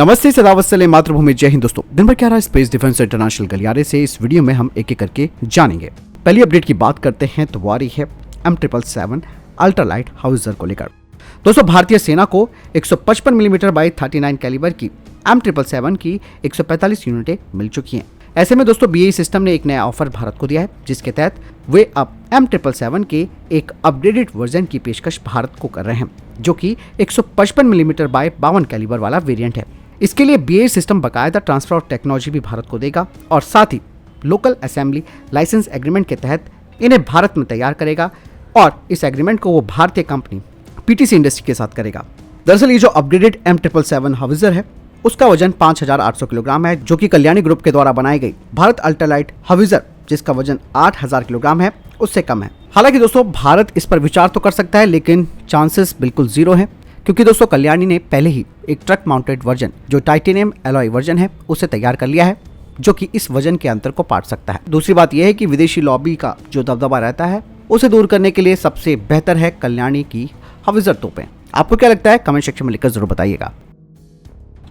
नमस्ते, सदावत्सले मातृभूमि, जय हिंद। दोस्तों, दिन भर क्या रहा स्पेस डिफेंस इंटरनेशनल गलियारे से इस वीडियो में हम एक एक करके जानेंगे। पहली अपडेट की बात करते हैं तो वो आ रही है M777 अल्ट्रालाइट हाउवित्ज़र को लेकर। दोस्तों, भारतीय सेना को 155 मिलीमीटर बाई 39 कैलिबर की M777 की 145 यूनिटें मिल चुकी हैं। ऐसे में दोस्तों BAE सिस्टम ने एक नया ऑफर भारत को दिया है, जिसके तहत वे अब M777 के एक अपग्रेडेड वर्जन की पेशकश भारत को कर रहे हैं, जो कि 155 मिलीमीटर बाय 52 कैलिबर वाला वेरिएंट है। इसके लिए BAE सिस्टम बकायदा ट्रांसफर ऑफ टेक्नोलॉजी भी भारत को देगा और साथ ही लोकल असेंबली लाइसेंस एग्रीमेंट के तहत इन्हें भारत में तैयार करेगा और इस एग्रीमेंट को वो भारतीय कंपनी PTC इंडस्ट्री के साथ करेगा। दरअसल ये जो अपग्रेडेड M777 हाउवित्ज़र है उसका वजन 5800 किलोग्राम है, जो कि कल्याणी ग्रुप के द्वारा बनाई गई भारत अल्ट्रालाइट हाउवित्ज़र जिसका वजन 8000 किलोग्राम है उससे कम है। हालांकि दोस्तों भारत इस पर विचार तो कर सकता है, लेकिन चांसेस बिल्कुल जीरो है, क्योंकि दोस्तों कल्याणी ने पहले ही एक ट्रक माउंटेड वर्जन जो टाइटेनियम एलॉय वर्जन है उसे तैयार कर लिया है, जो कि इस वजन के अंतर को पाट सकता है। दूसरी बात यह है कि विदेशी लॉबी का जो दबदबा रहता है उसे दूर करने के लिए सबसे बेहतर है कल्याणी की हाउवित्ज़र तोपें। आपको क्या लगता है कमेंट सेक्शन में लिखकर जरूर बताइएगा।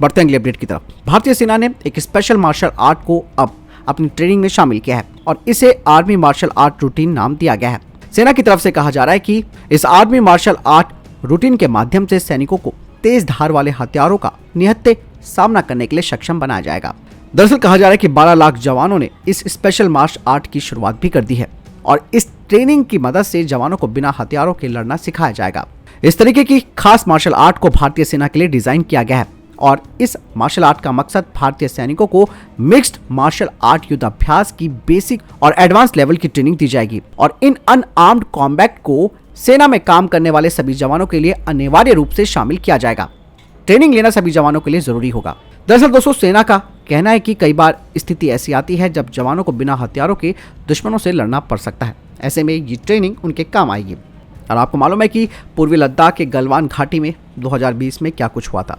बढ़ते हैं अगली अपडेट की तरफ। भारतीय सेना ने एक स्पेशल मार्शल आर्ट को अब अपनी ट्रेनिंग में शामिल किया है और इसे आर्मी मार्शल आर्ट रूटीन नाम दिया गया है। सेना की तरफ से कहा जा रहा है कि इस आर्मी मार्शल आर्ट रूटीन के माध्यम से सैनिकों को तेज धार वाले हथियारों का निहत्थे सामना करने के लिए सक्षम बनाया जाएगा। दरअसल कहा जा रहा है कि 12 लाख जवानों ने इस स्पेशल मार्शल आर्ट की शुरुआत भी कर दी है और इस ट्रेनिंग की मदद से जवानों को बिना हथियारों के लड़ना सिखाया जाएगा। इस तरीके की खास मार्शल आर्ट को भारतीय सेना के लिए डिजाइन किया गया है और इस मार्शल आर्ट का मकसद भारतीय सैनिकों को मिक्स्ड मार्शल आर्ट युद्धाभ्यास की बेसिक और एडवांस लेवल की ट्रेनिंग दी जाएगी और इन अनआर्म्ड कॉम्बैट को सेना में काम करने वाले सभी जवानों के लिए अनिवार्य रूप से शामिल किया जाएगा। ट्रेनिंग लेना सभी जवानों के लिए जरूरी होगा। दरअसल दोस्तों सेना का कहना है कि कई बार स्थिति ऐसी आती है जब जवानों को बिना हथियारों के दुश्मनों से लड़ना पड़ सकता है। ऐसे में ये ट्रेनिंग उनके काम आएगी। और आपको मालूम है कि पूर्वी लद्दाख के गलवान घाटी में 2020 में क्या कुछ हुआ था।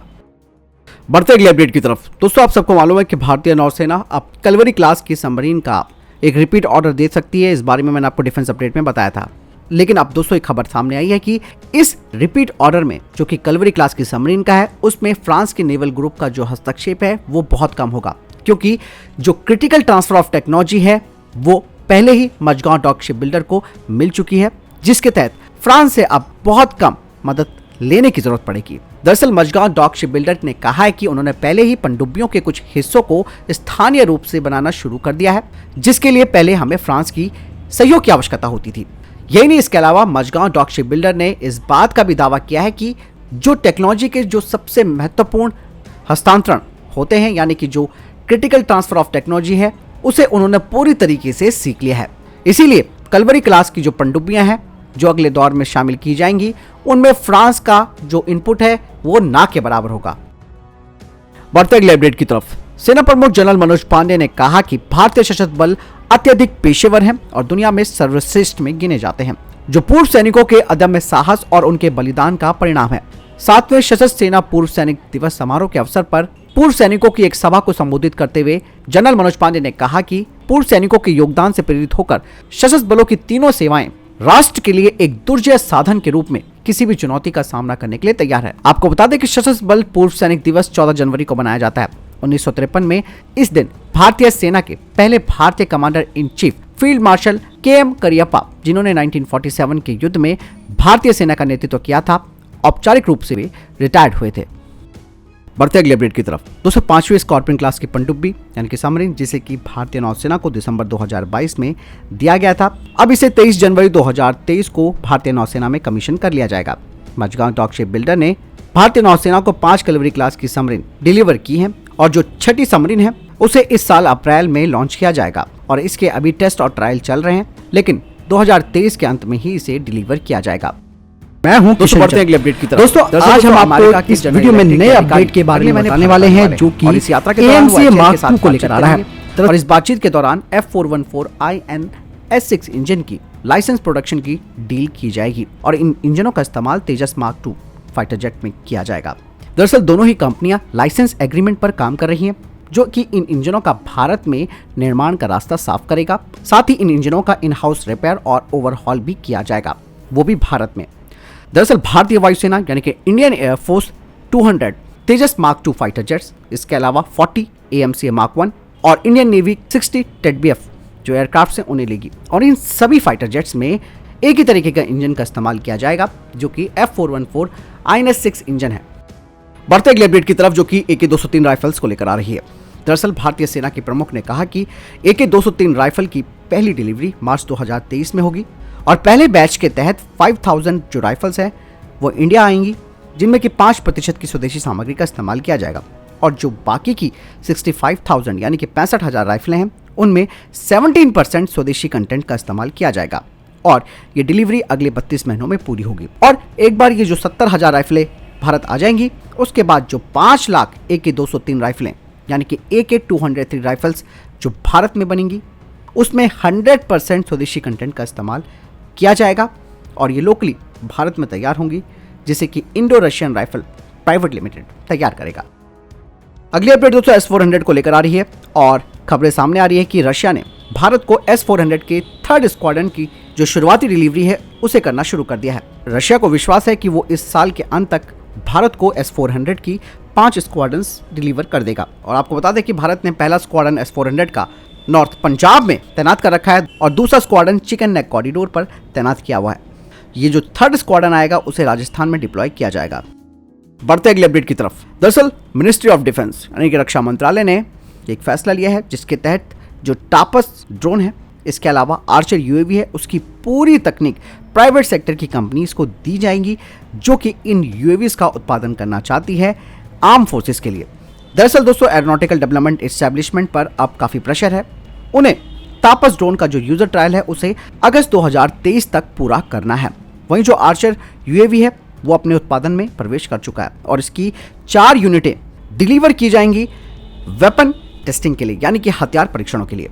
बढ़ते अगले अपडेट की तरफ। दोस्तों, आप सबको मालूम है कि भारतीय नौसेना अब कलवरी क्लास की सबमरीन का एक रिपीट ऑर्डर दे सकती है। इस बारे में मैंने आपको डिफेंस अपडेट में बताया था, लेकिन अब दोस्तों एक खबर सामने आई है कि इस रिपीट ऑर्डर में जो कि कलवरी क्लास की सबमरीन का है उसमें फ्रांस के नेवल ग्रुप का जो हस्तक्षेप है वो बहुत कम होगा, क्योंकि जो क्रिटिकल ट्रांसफर ऑफ टेक्नोलॉजी है वो पहले ही मजगांव डॉक शिप बिल्डर को मिल चुकी है, जिसके तहत फ्रांस से अब बहुत कम मदद लेने की जरूरत पड़ेगी। दरअसल मजगांव डॉक शिप बिल्डर ने कहा है कि उन्होंने पहले ही पनडुब्बियों के कुछ हिस्सों को स्थानीय रूप से बनाना शुरू कर दिया है, जिसके लिए पहले हमें फ्रांस की सहयोग की आवश्यकता होती थी। यही नहीं, इसके अलावा मजगांव डॉक शिप बिल्डर ने इस बात का भी दावा किया है कि जो टेक्नोलॉजी के जो सबसे महत्वपूर्ण हस्तांतरण होते हैं, यानी कि जो क्रिटिकल ट्रांसफर ऑफ टेक्नोलॉजी है, उसे उन्होंने पूरी तरीके से सीख लिया है। इसीलिए कलवरी क्लास की जो पनडुब्बियां हैं जो अगले दौर में शामिल की जाएंगी, उनमें फ्रांस का जो इनपुट है वो ना के बराबर होगा। बढ़ते अगले अपडेट की तरफ। सेना प्रमुख जनरल मनोज पांडे ने कहा कि भारतीय सशस्त्र बल अत्यधिक पेशेवर हैं और दुनिया में सर्वश्रेष्ठ में गिने जाते हैं, जो पूर्व सैनिकों के अदम्य साहस और उनके बलिदान का परिणाम है। 7वें सशस्त्र सेना पूर्व सैनिक दिवस समारोह के अवसर पर पूर्व सैनिकों की एक सभा को संबोधित करते हुए जनरल मनोज पांडे ने कहा कि पूर्व सैनिकों के योगदान से प्रेरित होकर सशस्त्र बलों की तीनों सेवाएं राष्ट्र के लिए एक दुर्जय साधन के रूप में किसी भी चुनौती का सामना करने के लिए तैयार है। आपको बता दें कि सशस्त्र बल पूर्व सैनिक दिवस 14 जनवरी को मनाया जाता है। 1953 में इस दिन भारतीय सेना के पहले भारतीय commander in chief field marshal KM Cariappa, जिन्होंने 1947 के युद्ध में भारतीय सेना का नेतृत्व किया था, औपचारिक रूप से वे रिटायर्ड हुए थे। बढ़ते अगले अपडेट की तरफ। दोस्तों, 5वीं स्कॉर्पियन क्लास की पनडुब्बी यानी कि सबमरीन, जिसे कि भारतीय नौसेना को दिसंबर 2022 में दिया गया था, अब इसे 23 जनवरी 2023 को भारतीय नौसेना में कमीशन कर लिया जाएगा। मजगांव डॉक शिप बिल्डर ने भारतीय नौसेना को 5 कलवरी क्लास की सबमरीन डिलीवर की है और जो 6ठी सबमरीन है उसे इस साल अप्रैल में लॉन्च किया जाएगा और इसके अभी टेस्ट और ट्रायल चल रहे हैं, लेकिन 2023 के अंत में ही इसे डिलीवर किया जाएगा। मैं हूं दोस्तों, बढ़ते हैं अगले अपडेट की तरफ। दोस्तों, आज हम आपको इस वीडियो में नए अपडेट के बारे में बताने वाले हैं, जो कि इस यात्रा के AMC Mark II को लेकर आ रहा है। और इस बातचीत के दौरान F414 INS6 इंजन की लाइसेंस प्रोडक्शन की डील की जाएगी और इन इंजनों का इस्तेमाल तेजस मार्क II फाइटर जेट में किया जाएगा। दरअसल दोनों ही कंपनियां लाइसेंस एग्रीमेंट पर काम कर रही हैं, जो कि इन इंजनों का भारत में निर्माण का रास्ता साफ करेगा। साथ ही इन इंजनों का इन हाउस रिपेयर और ओवरहॉल भी किया जाएगा, वो भी भारत में। दरअसल भारतीय वायुसेना यानी कि इंडियन एयरफोर्स 200 तेजस मार्क 2 फाइटर जेट्स, इसके अलावा 40 AMCA मार्क 1 और इंडियन नेवी 60 टेडबीएफ जो एयरक्राफ्ट हैं उन्हें लेगी। और इन सभी फाइटर जेट्स में एक ही तरीके का इंजन का इस्तेमाल किया जाएगा जो कि F414 INS-6 इंजन है। बढ़ते अगले अपडेट की तरफ जो कि AK-203 राइफल्स को लेकर आ रही है। दरअसल भारतीय सेना के प्रमुख ने कहा कि AK-203 राइफल की पहली डिलीवरी मार्च 2023 में होगी और पहले बैच के तहत 5000 जो राइफल्स हैं वो इंडिया आएंगी, जिनमें कि 5% की स्वदेशी सामग्री का इस्तेमाल किया जाएगा और जो बाकी की 65,000 यानी कि 65,000 राइफलें हैं उनमें 17% स्वदेशी कंटेंट का इस्तेमाल किया जाएगा और ये डिलीवरी अगले 32 महीनों में पूरी होगी। और एक बार ये जो 70,000 राइफलें भारत आ जाएंगी उसके बाद जो 5 लाख AK-203 राइफलें यानी कि AK-203 राइफल्स जो भारत में बनेंगी उसमें 100% स्वदेशी कंटेंट का इस्तेमाल किया जाएगा और ये लोकली भारत में तैयार होंगी, जिसे कि Indo Russian rifle private limited तैयार करेगा। अगली अपडेट दोस्तों S-400 को लेकर आ रही है और खबरें सामने आ रही है कि रशिया ने भारत को S-400 के 3rd स्क्वाड्रन की जो शुरुआती डिलीवरी है उसे करना शुरू कर दिया है। रशिया को विश्वास है कि वो इस साल के अंत तक भारत को S-400 की 5 स्क्वाड्रन्स डिलीवर कर देगा। और आपको बता दें कि भारत ने पहला स्क्वाड्रन S-400 का नॉर्थ पंजाब में तैनात कर रखा है और दूसरा स्क्वाड्रन चिकन नेक कॉरिडोर पर तैनात किया हुआ है। ये जो 3rd स्क्वाड्रन आएगा उसे राजस्थान में डिप्लॉय किया जाएगा। बढ़ते अगले अपडेट की तरफ। दरअसल मिनिस्ट्री ऑफ डिफेंस यानी कि रक्षा मंत्रालय ने एक फैसला लिया है जिसके तहत जो टापस ड्रोन है, इसके अलावा आर्चर UAV है, उसकी पूरी तकनीक प्राइवेट सेक्टर की कंपनीज को दी जाएंगी जो कि इन UAVs का उत्पादन करना चाहती है आर्म फोर्सेस के लिए। दरअसल दोस्तों एरोनॉटिकल डेवलपमेंट एस्टैब्लिशमेंट पर अब काफ़ी प्रेशर है। उन्हें टापस ड्रोन का जो यूजर ट्रायल है उसे अगस्त 2023 तक पूरा करना है। वहीं जो आर्चर UAV है वो अपने उत्पादन में प्रवेश कर चुका है और इसकी 4 यूनिटें डिलीवर की जाएंगी वेपन टेस्टिंग के लिए यानी कि हथियार परीक्षणों के लिए।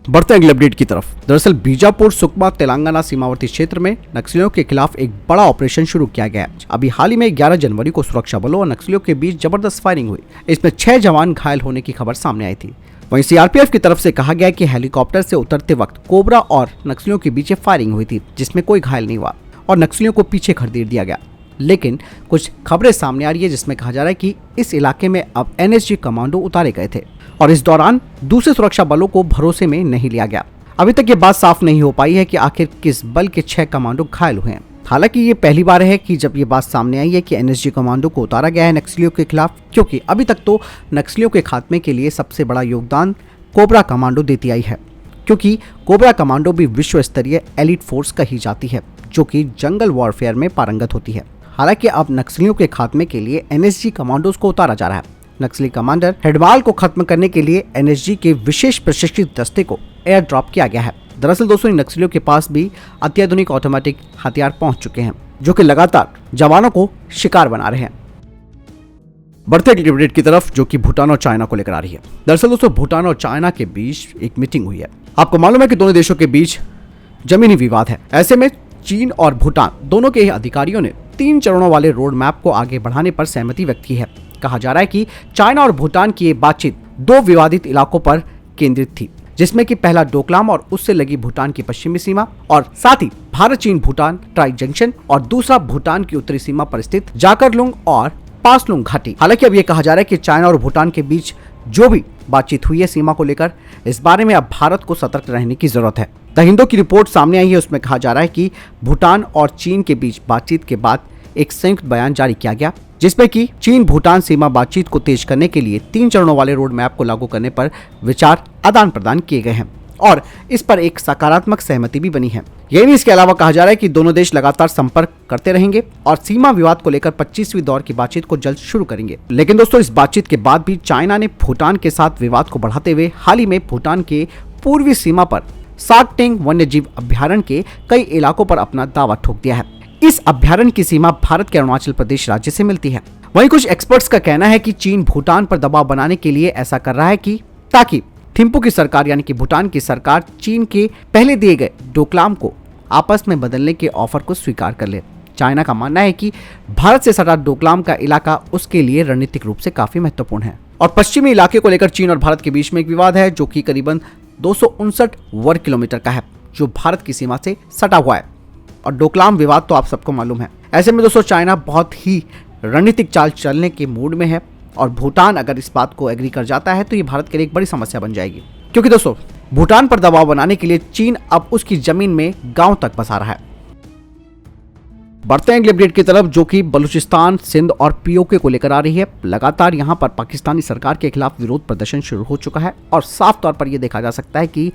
बढ़ते अगले अपडेट की तरफ। दरअसल बीजापुर सुकमा तेलंगाना सीमावर्ती क्षेत्र में नक्सलियों के खिलाफ एक बड़ा ऑपरेशन शुरू किया गया है। अभी हाल ही में 11 जनवरी को सुरक्षा बलों और नक्सलियों के बीच जबरदस्त फायरिंग हुई। इसमें 6 जवान घायल होने की खबर सामने आई थी। वहीं CRPF की तरफ से कहा गया कि हेलीकॉप्टर से उतरते वक्त कोबरा और नक्सलियों के बीच फायरिंग हुई थी जिसमें कोई घायल नहीं हुआ और नक्सलियों को पीछे खदेड़ दिया गया। लेकिन कुछ खबरें सामने आ रही है जिसमें कहा जा रहा है कि इस इलाके में अब NSG कमांडो उतारे गए थे और इस दौरान दूसरे सुरक्षा बलों को भरोसे में नहीं लिया गया। अभी तक ये बात साफ नहीं हो पाई है कि आखिर किस बल के 6 कमांडो घायल हुए हैं। हालांकि ये पहली बार है कि जब ये बात सामने आई है कि NSG कमांडो को उतारा गया है नक्सलियों के खिलाफ, क्योंकि अभी तक तो नक्सलियों के खात्मे के लिए सबसे बड़ा योगदान कोबरा कमांडो देती आई है, क्योंकि कोबरा कमांडो भी विश्व स्तरीय एलिट फोर्स कही जाती है जो कि जंगल वॉरफेयर में पारंगत होती है। हालांकि अब नक्सलियों के खात्मे के लिए NSG कमांडोज को उतारा जा रहा है। नक्सली कमांडर हेडवाल को खत्म करने के लिए NSG के विशेष प्रशिक्षित दस्ते को एयर ड्रॉप किया गया है। दरअसल दोस्तों नक्सलियों के पास भी अत्याधुनिक ऑटोमेटिक हथियार पहुंच चुके हैं जो कि लगातार जवानों को शिकार बना रहे हैं। बढ़ते अगले अपडेट की तरफ जो कि भूटान और चाइना को लेकर आ रही है। दरअसल दोस्तों भूटान और चाइना के बीच एक मीटिंग हुई है। आपको मालूम है कि दोनों देशों के बीच जमीनी विवाद है। ऐसे में चीन और भूटान दोनों के अधिकारियों ने 3 चरणों वाले रोड मैप को आगे बढ़ाने पर सहमति व्यक्त की है। कहा जा रहा है कि चाइना और भूटान की ये बातचीत 2 विवादित इलाकों पर केंद्रित थी, जिसमें कि पहला डोकलाम और उससे लगी भूटान की पश्चिमी सीमा और साथ ही भारत चीन भूटान ट्राई जंक्शन और दूसरा भूटान की उत्तरी सीमा पर स्थित जाकरलुंग और पासलुंग घाटी। हालांकि अब ये कहा जा रहा है कि चाइना और भूटान के बीच जो भी बातचीत हुई है सीमा को लेकर, इस बारे में अब भारत को सतर्क रहने की जरूरत है। द हिंदू की रिपोर्ट सामने आई है, उसमें कहा जा रहा है कि भूटान और चीन के बीच बातचीत के बाद एक संयुक्त बयान जारी किया गया जिसमें कि चीन भूटान सीमा बातचीत को तेज करने के लिए 3 चरणों वाले रोड मैप को लागू करने पर विचार आदान प्रदान किए गए हैं और इस पर एक सकारात्मक सहमति भी बनी है। यही नहीं, इसके अलावा कहा जा रहा है कि दोनों देश लगातार संपर्क करते रहेंगे और सीमा विवाद को लेकर 25वीं दौर की बातचीत को जल्द शुरू करेंगे। लेकिन दोस्तों इस बातचीत के बाद भी चाइना ने भूटान के साथ विवाद को बढ़ाते हुए हाल ही में भूटान के पूर्वी सीमा पर साकटेंग वन्यजीव अभ्यारण्य के कई इलाकों पर अपना दावा ठोक दिया है। इस अभ्यारण्य की सीमा भारत के अरुणाचल प्रदेश राज्य से मिलती है। वहीं कुछ एक्सपर्ट्स का कहना है कि चीन भूटान पर दबाव बनाने के लिए ऐसा कर रहा है कि ताकि थिम्पू की सरकार यानी कि भूटान की सरकार चीन के पहले दिए गए डोकलाम को आपस में बदलने के ऑफर को स्वीकार कर ले। चाइना का मानना है कि भारत से सटा डोकलाम का इलाका उसके लिए रणनीतिक रूप से काफी महत्वपूर्ण है। और पश्चिमी इलाके को लेकर चीन और भारत के बीच में एक विवाद है जो कि करीबन 259 वर्ग किलोमीटर का है, जो भारत की सीमा से सटा हुआ है। और डोकलाम विवाद तो आप सबको मालूम है। ऐसे में दोस्तों चाइना बहुत ही रणनीतिक चाल चलने के मूड में है और भूटान अगर इस बात को एग्री कर जाता है तो ये भारत के लिए एक बड़ी समस्या बन जाएगी, क्योंकि दोस्तों भूटान पर दबाव बनाने के लिए चीन अब उसकी जमीन में गांव तक बसा रहा है। बढ़ते हैं अगले अपडेट की तरफ, जो कि बलूचिस्तान, सिंध और पीओके को लेकर आ रही है। लगातार यहां पर पाकिस्तानी सरकार के खिलाफ विरोध प्रदर्शन शुरू हो चुका है और साफ तौर पर यह देखा जा सकता है कि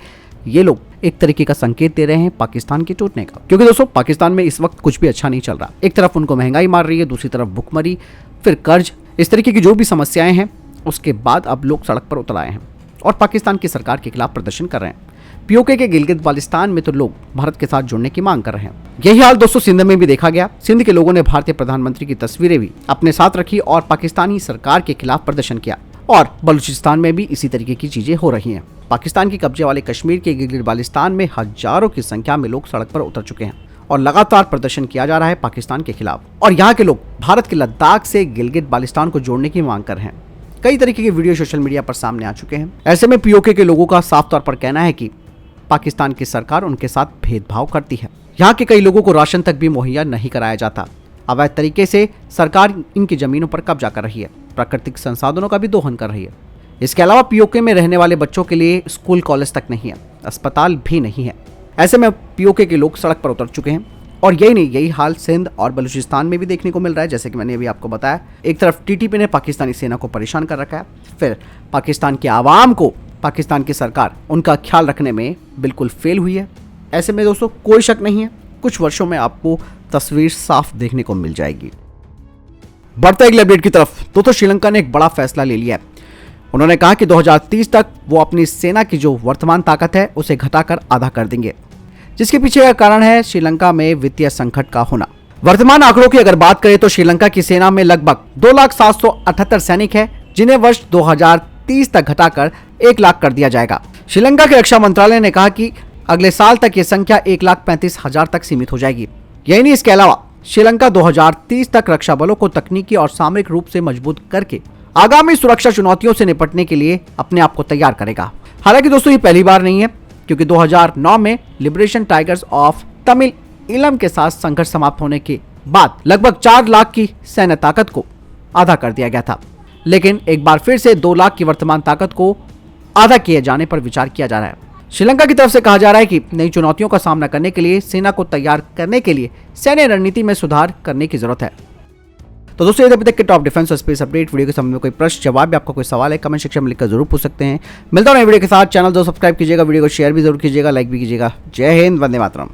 ये लोग एक तरीके का संकेत दे रहे हैं पाकिस्तान के टूटने का, क्योंकि दोस्तों पाकिस्तान में इस वक्त कुछ भी अच्छा नहीं चल रहा। एक तरफ उनको महंगाई मार रही है, दूसरी तरफ भुखमरी, फिर कर्ज, इस तरीके की जो भी समस्याएं हैं उसके बाद अब लोग सड़क पर उतर आए हैं और पाकिस्तान की सरकार के खिलाफ प्रदर्शन कर रहे हैं। पीओके के गिलगित बाल्टिस्तान में तो लोग भारत के साथ जुड़ने की मांग कर रहे हैं। यही हाल दोस्तों सिंध में भी देखा गया। सिंध के लोगों ने भारतीय प्रधानमंत्री की तस्वीरें भी अपने साथ रखी और पाकिस्तानी सरकार के खिलाफ प्रदर्शन किया और बलूचिस्तान में भी इसी तरीके की चीजें हो रही हैं। पाकिस्तान की कब्जे वाले कश्मीर के गिलगित बाल्टिस्तान में हजारों की संख्या में लोग सड़क पर उतर चुके हैं और लगातार प्रदर्शन किया जा रहा है पाकिस्तान के खिलाफ। और यहाँ के लोग भारत के लद्दाख से गिलगित बाल्टिस्तान को जोड़ने की मांग कर रहे हैं। कई तरीके के वीडियो सोशल मीडिया पर सामने आ चुके हैं। ऐसे में पीओके के लोगों का साफ तौर पर कहना है कि पाकिस्तान की सरकार उनके साथ भेदभाव करती है। यहाँ के कई लोगों को राशन तक भी मुहैया नहीं कराया जाता। अवैध तरीके से सरकार इनकी जमीनों पर कब्जा कर रही है, प्राकृतिक संसाधनों का भी दोहन कर रही है। इसके अलावा पीओके में रहने वाले बच्चों के लिए स्कूल कॉलेज तक नहीं है, अस्पताल भी नहीं है। ऐसे में पीओके के लोग सड़क पर उतर चुके हैं और यही नहीं, यही हाल सिंध और बलूचिस्तान में भी देखने को मिल रहा है। जैसे कि मैंने अभी आपको बताया, एक तरफ टीटीपी ने पाकिस्तानी सेना को परेशान कर रखा है, फिर पाकिस्तान के आवाम को पाकिस्तान की सरकार उनका ख्याल रखने में बिल्कुल फेल हुई है। ऐसे में दोस्तों कोई शक नहीं है, कुछ वर्षों में आपको तस्वीर साफ देखने को मिल जाएगी। बढ़ते अगले अपडेट की तरफ, दोस्तों श्रीलंका ने एक बड़ा फैसला ले लिया है। उन्होंने कहा कि 2030 तक वो अपनी सेना की जो वर्तमान ताकत है उसे घटाकर आधा कर देंगे, जिसके पीछे का कारण है श्रीलंका में वित्तीय संकट का होना। वर्तमान आंकड़ों की अगर बात करें तो श्रीलंका की सेना में लगभग 2,778 सैनिक है, जिन्हें वर्ष 2030 तक घटाकर 1 लाख कर दिया जाएगा। श्रीलंका के रक्षा मंत्रालय ने कहा कि अगले साल तक ये संख्या 1,35,000 तक सीमित हो जाएगी। यही नहीं, इसके अलावा श्रीलंका 2030 तक रक्षा बलों को तकनीकी और सामरिक रूप से मजबूत करके आगामी सुरक्षा चुनौतियों से निपटने के लिए अपने आप को तैयार करेगा। हालांकि दोस्तों ये पहली बार नहीं है, क्योंकि 2009 में लिबरेशन टाइगर्स ऑफ तमिल इलम के साथ संघर्ष समाप्त होने के बाद लगभग 4 लाख की सैन्य ताकत को आधा कर दिया गया था। लेकिन एक बार फिर से 2 लाख की वर्तमान ताकत को आधा किए जाने पर विचार किया जा रहा है। श्रीलंका की तरफ से कहा जा रहा है कि नई चुनौतियों का सामना करने के लिए सेना को तैयार करने के लिए सैन्य रणनीति में सुधार करने की जरूरत है। तो दोस्तों ये अभी तक के टॉप डिफेंस और स्पेस अपडेट। वीडियो के संबंध में कोई प्रश्न जवाब या आपका कोई सवाल है कमेंट सेक्शन में लिखकर जरूर पूछ सकते हैं। मिलता हूं नई वीडियो के साथ। चैनल जो सब्सक्राइब कीजिएगा, वीडियो को शेयर भी जरूर कीजिएगा, लाइक भी कीजिएगा। जय हिंद, वंदे मातरम।